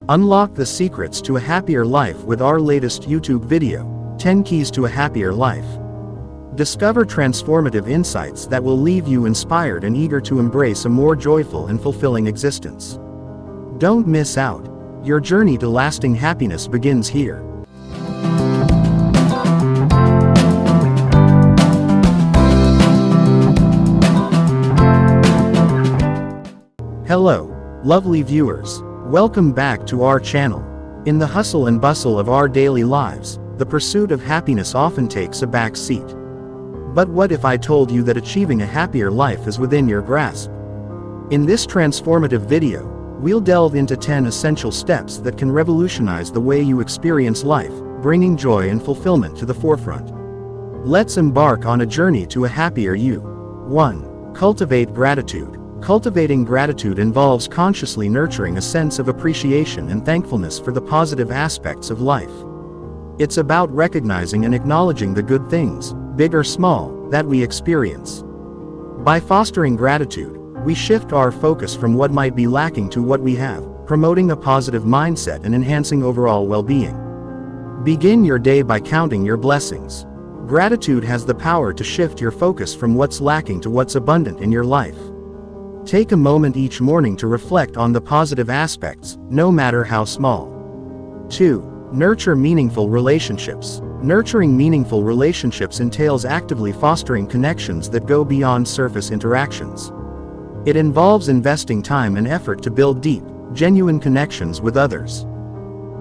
Unlock the secrets to a happier life with our latest YouTube video, 10 Keys to a Happier Life. Discover transformative insights that will leave you inspired and eager to embrace a more joyful and fulfilling existence. Don't miss out. Your journey to lasting happiness begins here. Hello, lovely viewers. Welcome back to our channel. In the hustle and bustle of our daily lives, the pursuit of happiness often takes a back seat. But what if I told you that achieving a happier life is within your grasp? In this transformative video, we'll delve into 10 essential steps that can revolutionize the way you experience life, bringing joy and fulfillment to the forefront. Let's embark on a journey to a happier you. 1. Cultivate gratitude. Cultivating gratitude involves consciously nurturing a sense of appreciation and thankfulness for the positive aspects of life. It's about recognizing and acknowledging the good things, big or small, that we experience. By fostering gratitude, we shift our focus from what might be lacking to what we have, promoting a positive mindset and enhancing overall well-being. Begin your day by counting your blessings. Gratitude has the power to shift your focus from what's lacking to what's abundant in your life. Take a moment each morning to reflect on the positive aspects, no matter how small. 2. Nurture meaningful relationships. Nurturing meaningful relationships entails actively fostering connections that go beyond surface interactions. It involves investing time and effort to build deep, genuine connections with others.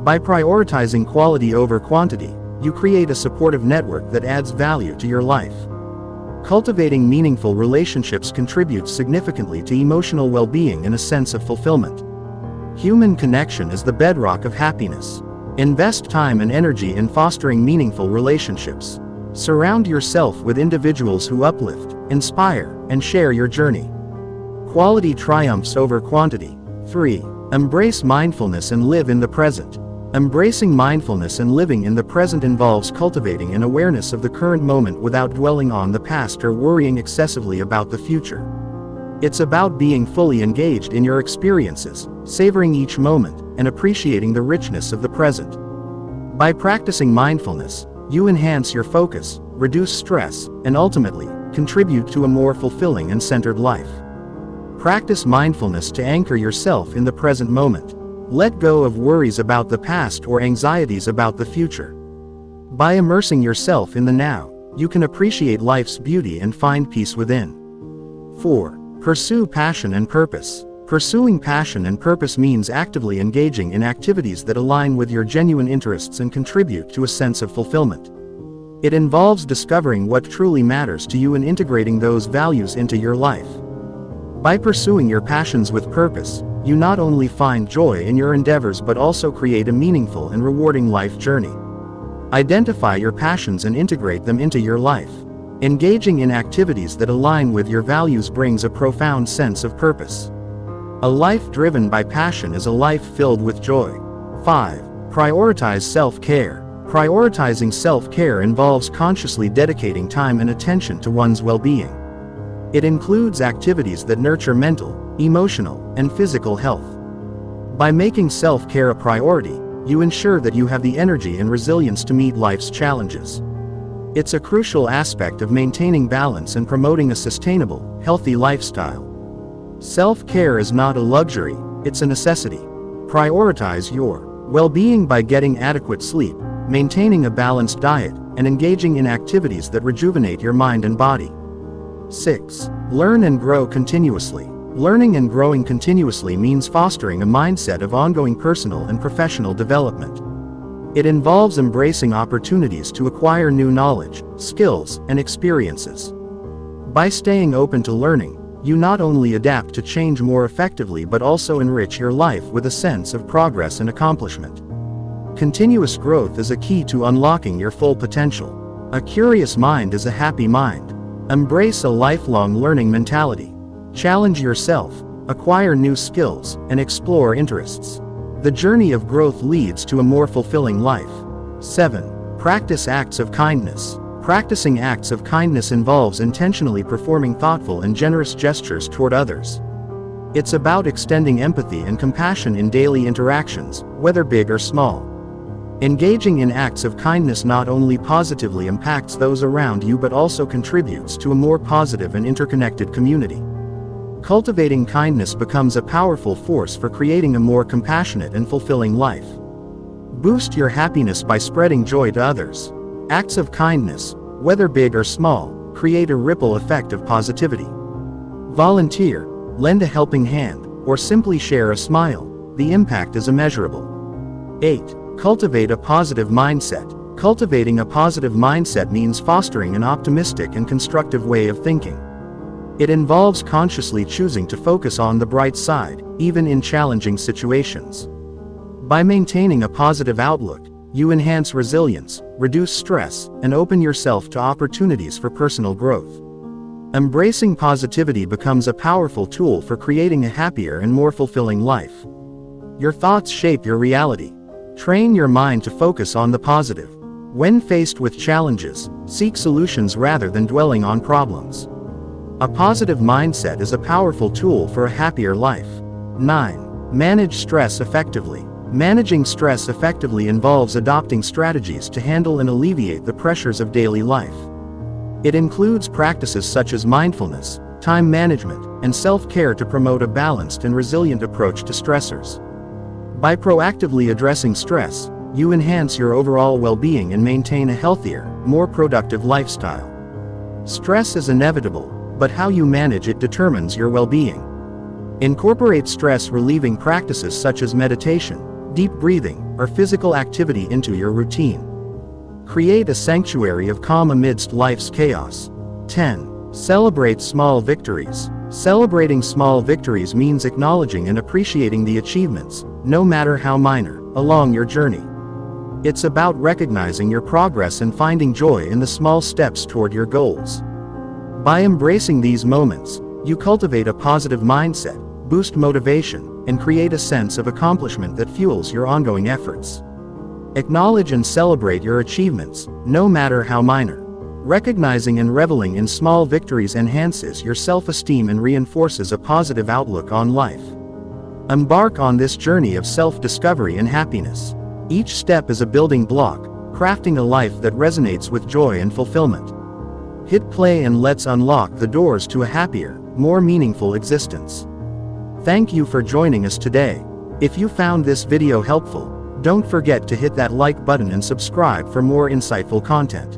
By prioritizing quality over quantity, you create a supportive network that adds value to your life. Cultivating meaningful relationships contributes significantly to emotional well-being and a sense of fulfillment. Human connection is the bedrock of happiness. Invest time and energy in fostering meaningful relationships. Surround yourself with individuals who uplift, inspire, and share your journey. Quality triumphs over quantity. 3. Embrace mindfulness and live in the present. Embracing mindfulness and living in the present involves cultivating an awareness of the current moment without dwelling on the past or worrying excessively about the future. It's about being fully engaged in your experiences, savoring each moment, and appreciating the richness of the present. By practicing mindfulness, you enhance your focus, reduce stress, and ultimately, contribute to a more fulfilling and centered life. Practice mindfulness to anchor yourself in the present moment. Let go of worries about the past or anxieties about the future. By immersing yourself in the now, you can appreciate life's beauty and find peace within. 4. Pursue passion and purpose. Pursuing passion and purpose means actively engaging in activities that align with your genuine interests and contribute to a sense of fulfillment. It involves discovering what truly matters to you and integrating those values into your life. By pursuing your passions with purpose, you not only find joy in your endeavors but also create a meaningful and rewarding life journey. Identify your passions and integrate them into your life. Engaging in activities that align with your values brings a profound sense of purpose. A life driven by passion is a life filled with joy. 5. Prioritize self-care. Prioritizing self-care involves consciously dedicating time and attention to one's well-being. It includes activities that nurture mental, emotional, and physical health. By making self-care a priority, you ensure that you have the energy and resilience to meet life's challenges. It's a crucial aspect of maintaining balance and promoting a sustainable, healthy lifestyle. Self-care is not a luxury, it's a necessity. Prioritize your well-being by getting adequate sleep, maintaining a balanced diet, and engaging in activities that rejuvenate your mind and body. 6. Learn and grow continuously. Learning and growing continuously means fostering a mindset of ongoing personal and professional development. It involves embracing opportunities to acquire new knowledge, skills, and experiences. By staying open to learning, you not only adapt to change more effectively but also enrich your life with a sense of progress and accomplishment. Continuous growth is a key to unlocking your full potential. A curious mind is a happy mind. Embrace a lifelong learning mentality. Challenge yourself, acquire new skills, and explore interests. The journey of growth leads to a more fulfilling life. 7. Practice acts of kindness. Practicing acts of kindness involves intentionally performing thoughtful and generous gestures toward others. It's about extending empathy and compassion in daily interactions, whether big or small. Engaging in acts of kindness not only positively impacts those around you but also contributes to a more positive and interconnected community. Cultivating kindness becomes a powerful force for creating a more compassionate and fulfilling life. Boost your happiness by spreading joy to others. Acts of kindness, whether big or small, create a ripple effect of positivity. Volunteer, lend a helping hand, or simply share a smile. The impact is immeasurable. 8. Cultivate a positive mindset. Cultivating a positive mindset means fostering an optimistic and constructive way of thinking. It involves consciously choosing to focus on the bright side, even in challenging situations. By maintaining a positive outlook, you enhance resilience, reduce stress, and open yourself to opportunities for personal growth. Embracing positivity becomes a powerful tool for creating a happier and more fulfilling life. Your thoughts shape your reality. Train your mind to focus on the positive. When faced with challenges, seek solutions rather than dwelling on problems. A positive mindset is a powerful tool for a happier life. 9. Manage stress effectively. Managing stress effectively involves adopting strategies to handle and alleviate the pressures of daily life. It includes practices such as mindfulness, time management, and self-care to promote a balanced and resilient approach to stressors. By proactively addressing stress, you enhance your overall well-being and maintain a healthier, more productive lifestyle. Stress is inevitable, but how you manage it determines your well-being. Incorporate stress-relieving practices such as meditation, deep breathing, or physical activity into your routine. Create a sanctuary of calm amidst life's chaos. 10. Celebrate small victories. Celebrating small victories means acknowledging and appreciating the achievements, no matter how minor, along your journey. It's about recognizing your progress and finding joy in the small steps toward your goals. By embracing these moments, you cultivate a positive mindset, boost motivation, and create a sense of accomplishment that fuels your ongoing efforts. Acknowledge and celebrate your achievements, no matter how minor. Recognizing and reveling in small victories enhances your self-esteem and reinforces a positive outlook on life. Embark on this journey of self-discovery and happiness. Each step is a building block, crafting a life that resonates with joy and fulfillment. Hit play and let's unlock the doors to a happier, more meaningful existence. Thank you for joining us today. If you found this video helpful, don't forget to hit that like button and subscribe for more insightful content.